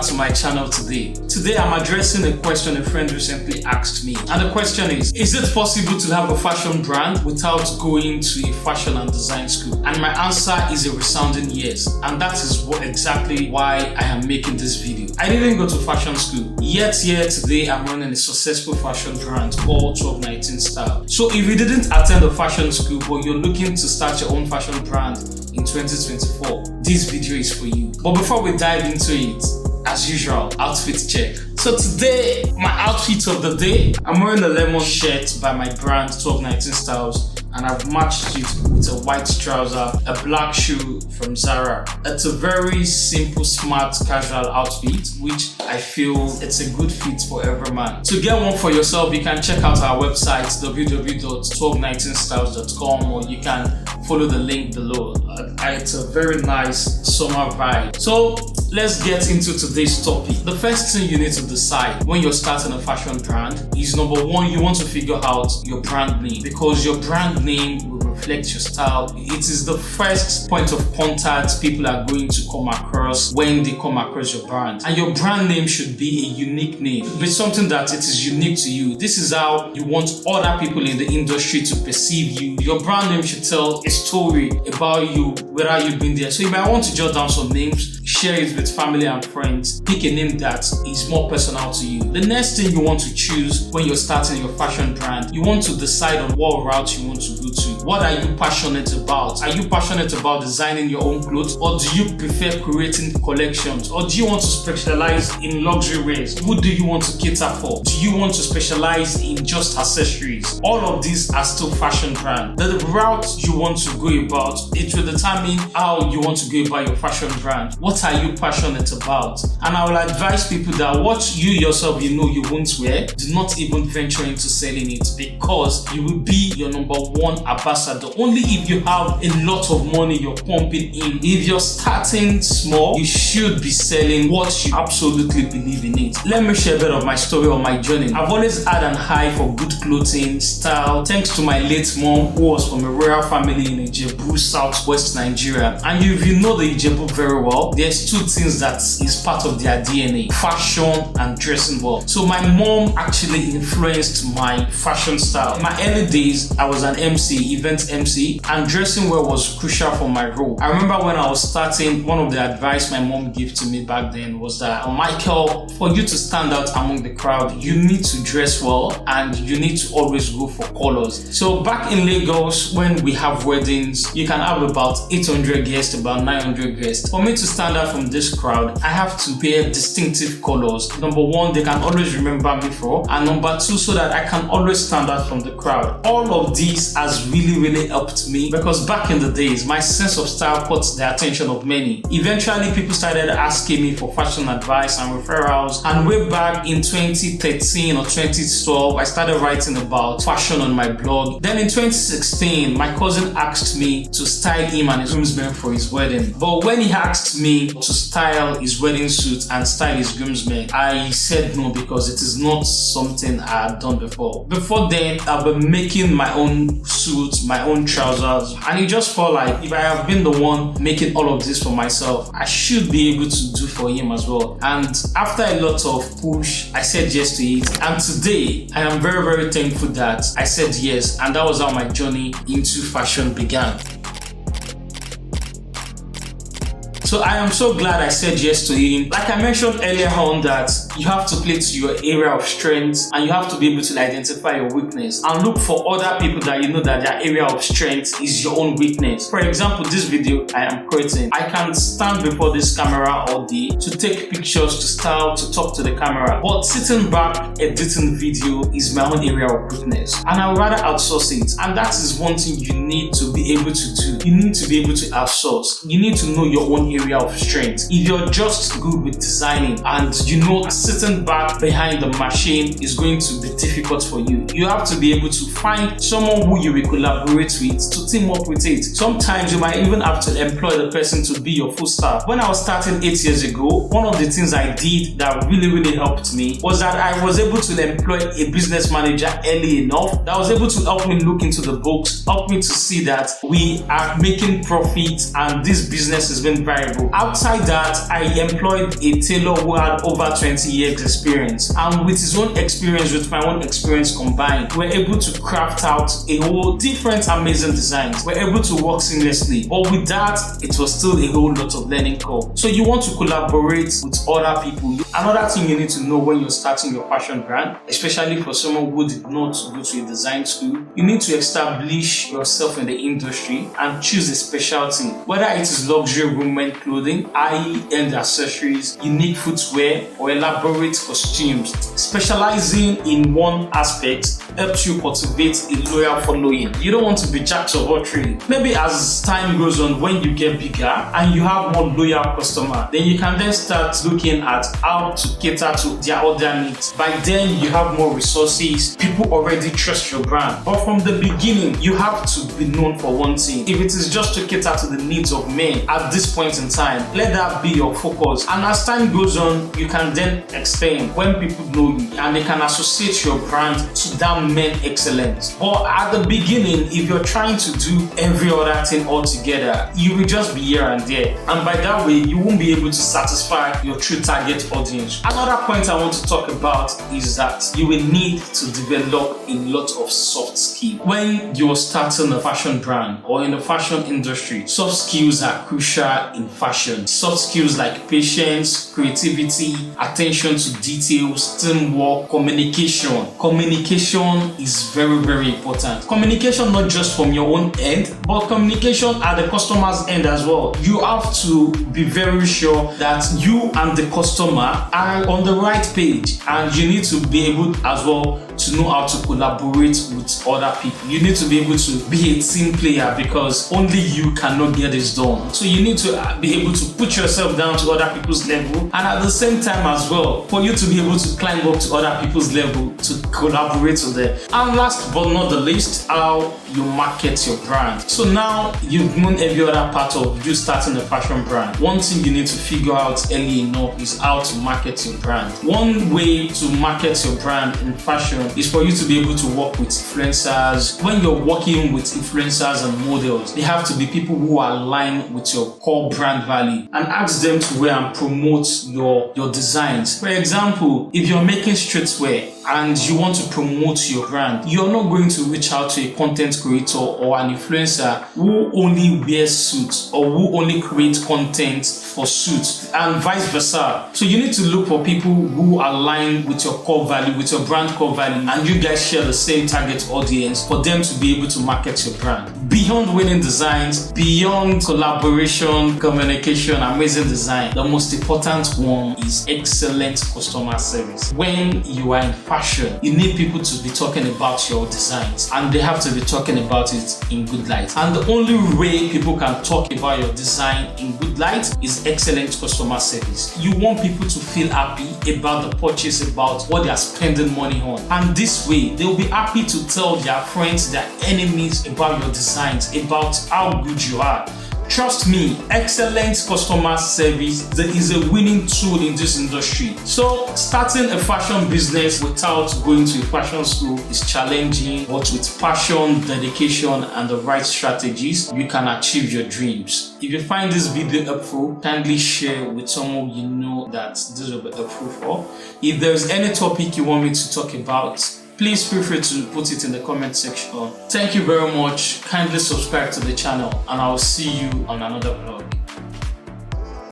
back to my channel today. Today I'm addressing a question a friend recently asked me, and the question is it possible to have a fashion brand without going to a fashion and design school? And my answer is a resounding yes, and that is exactly why I am making this video. I didn't go to fashion school, yet here today I'm running a successful fashion brand called 1219 Style. So if you didn't attend a fashion school but you're looking to start your own fashion brand in 2024, this video is for you. But before we dive into it, as usual, outfit check. So today, my outfit of the day, I'm wearing a lemon shirt by my brand 1219 Styles, and I've matched it with a white trouser, a black shoe from Zara. It's a very simple, smart, casual outfit, which I feel it's a good fit for every man. To get one for yourself, you can check out our website www.1219styles.com, or you can follow the link below. It's a very nice summer vibe. So let's get into today's topic. The first thing you need to decide when you're starting a fashion brand is, number one, you want to figure out your brand name, because your brand name will reflect your style. It is the first point of contact people are going to come across when they come across your brand. And your brand name should be a unique name. It should be something that it is unique to you. This is how you want other people in the industry to perceive you. Your brand name should tell a story about you, whether you've been there. So you might want to jot down some names, share it with family and friends, pick a name that is more personal to you. The next thing you want to choose when you're starting your fashion brand, you want to decide on what route you want to go to. What are you passionate about? Are you passionate about designing your own clothes, or do you prefer creating collections, or do you want to specialize in luxury wears? Who do you want to cater for? Do you want to specialize in just accessories? All of these are still fashion brand. The route you want to go about, it will determine how you want to go about your fashion brand. What are you passionate about? And I will advise people that what you yourself you won't wear, do not even venture into selling it, because you will be your number one ambassador only if you have a lot of money you're pumping in. If you're starting small, you should be selling what you absolutely believe in it. Let me share a bit of my story or my journey. I've always had an eye for good clothing, style, thanks to my late mom, who was from a royal family in Ijebu, southwest Nigeria. And if you know the Ijebu very well, there's two things that is part of their DNA: fashion and dressing well. So my mom actually influenced my fashion style. In my early days, I was an MC, event MC, and dressing well was crucial for my role. I remember when I was starting, one of the advice my mom gave to me back then was that, Michael, for you to stand out among the crowd, you need to dress well and you need to always go for colors. So back in Lagos, when we have weddings, you can have about 800 guests, about 900 guests. For me to stand out from this crowd, I have to wear distinctive colors. Number one, they can always remember me for, and number two, so that I can always stand out from the crowd. All of these has really helped me, because back in the days, my sense of style caught the attention of many. Eventually, people started asking me for fashion advice and referrals, and way back in 2013 or 2012, I started writing about fashion on my blog. Then in 2016, my cousin asked me to style him and his groomsmen for his wedding. But when he asked me to style his wedding suit and style his groomsmen, I said no, because it is not something I had done before. Before then, I've been making my own suits, my own trousers, and it just felt like if I have been the one making all of this for myself, I should be able to do for him as well. And after a lot of push, I said yes to it, and today I am very thankful that I said yes, and that was how my journey into fashion began. So I am so glad I said yes to him. Like I mentioned earlier on, that you have to play to your area of strength, and you have to be able to identify your weakness and look for other people that you know that their area of strength is your own weakness. For example, this video I am creating, I can stand before this camera all day to take pictures, to style, to talk to the camera. But sitting back editing video is my own area of weakness, and I would rather outsource it. And that is one thing you need to be able to do. You need to be able to outsource. You need to know your own area of strength. If you're just good with designing and you know sitting back behind the machine is going to be difficult for you. You have to be able to find someone who you will collaborate with to team up with it. Sometimes you might even have to employ the person to be your full staff. When I was starting 8 years ago, one of the things I did that really helped me was that I was able to employ a business manager early enough that was able to help me look into the books, help me to see that we are making profit and this business has been viable. Outside that, I employed a tailor who had over 20 years experience, and with his own experience, with my own experience combined, we're able to craft out a whole different amazing designs. We're able to work seamlessly, but with that, it was still a whole lot of learning curve. So you want to collaborate with other people. Another thing you need to know when you're starting your fashion brand, especially for someone who did not go to a design school, you need to establish yourself in the industry and choose a specialty. Whether it is luxury women clothing, high-end accessories, unique footwear, or elaborate costumes. Specializing in one aspect helps you cultivate a loyal following. You don't want to be jacks of all trades. Maybe as time goes on, when you get bigger and you have more loyal customers, then you can then start looking at how to cater to their other needs. By then, you have more resources. People already trust your brand. But from the beginning, you have to be known for one thing. If it is just to cater to the needs of men at this point in time, let that be your focus. And as time goes on, you can then extend when people know you and they can associate your brand to that men excellence. But at the beginning, if you're trying to do every other thing all together, you will just be here and there. And by that way, you won't be able to satisfy your true target audience. Another point I want to talk about is that you will need to develop a lot of soft skills. When you're starting a fashion brand or in the fashion industry, soft skills are crucial in fashion. Soft skills like patience, creativity, attention to details, teamwork, communication. Communication is very important. Communication not just from your own end, but communication at the customer's end as well. You have to be very sure that you and the customer are on the right page, and you need to be able as well to know how to collaborate with other people. You need to be able to be a team player because only you cannot get this done. So you need to be able to put yourself down to other people's level, and at the same time as well, for you to be able to climb up to other people's level to collaborate with them. And last but not the least, how you market your brand. So now you've known every other part of you starting a fashion brand. One thing you need to figure out early enough is how to market your brand. One way to market your brand in fashion is for you to be able to work with influencers. When you're working with influencers and models, they have to be people who align with your core brand value, and ask them to wear and promote your designs. For example, if you're making streetwear and you want to promote your brand, you're not going to reach out to a content creator or an influencer who only wears suits or who only creates content for suits, and vice versa. So you need to look for people who align with your core value, with your brand core value, and you guys share the same target audience for them to be able to market your brand. Beyond winning designs, beyond collaboration, communication, amazing design, the most important one is excellent customer service. When you are in fashion, you need people to be talking about your designs, and they have to be talking about it in good light. And the only way people can talk about your design in good light is excellent customer service. You want people to feel happy about the purchase, about what they are spending money on, and this way they'll be happy to tell their friends, their enemies about your designs, about how good you are. Trust me, excellent customer service is a winning tool in this industry. So starting a fashion business without going to a fashion school is challenging, but with passion, dedication, and the right strategies, you can achieve your dreams. If you find this video helpful, kindly share with someone you know that this will be helpful for. If there's any topic you want me to talk about, please feel free to put it in the comment section. Thank you very much. Kindly subscribe to the channel, and I will see you on another vlog.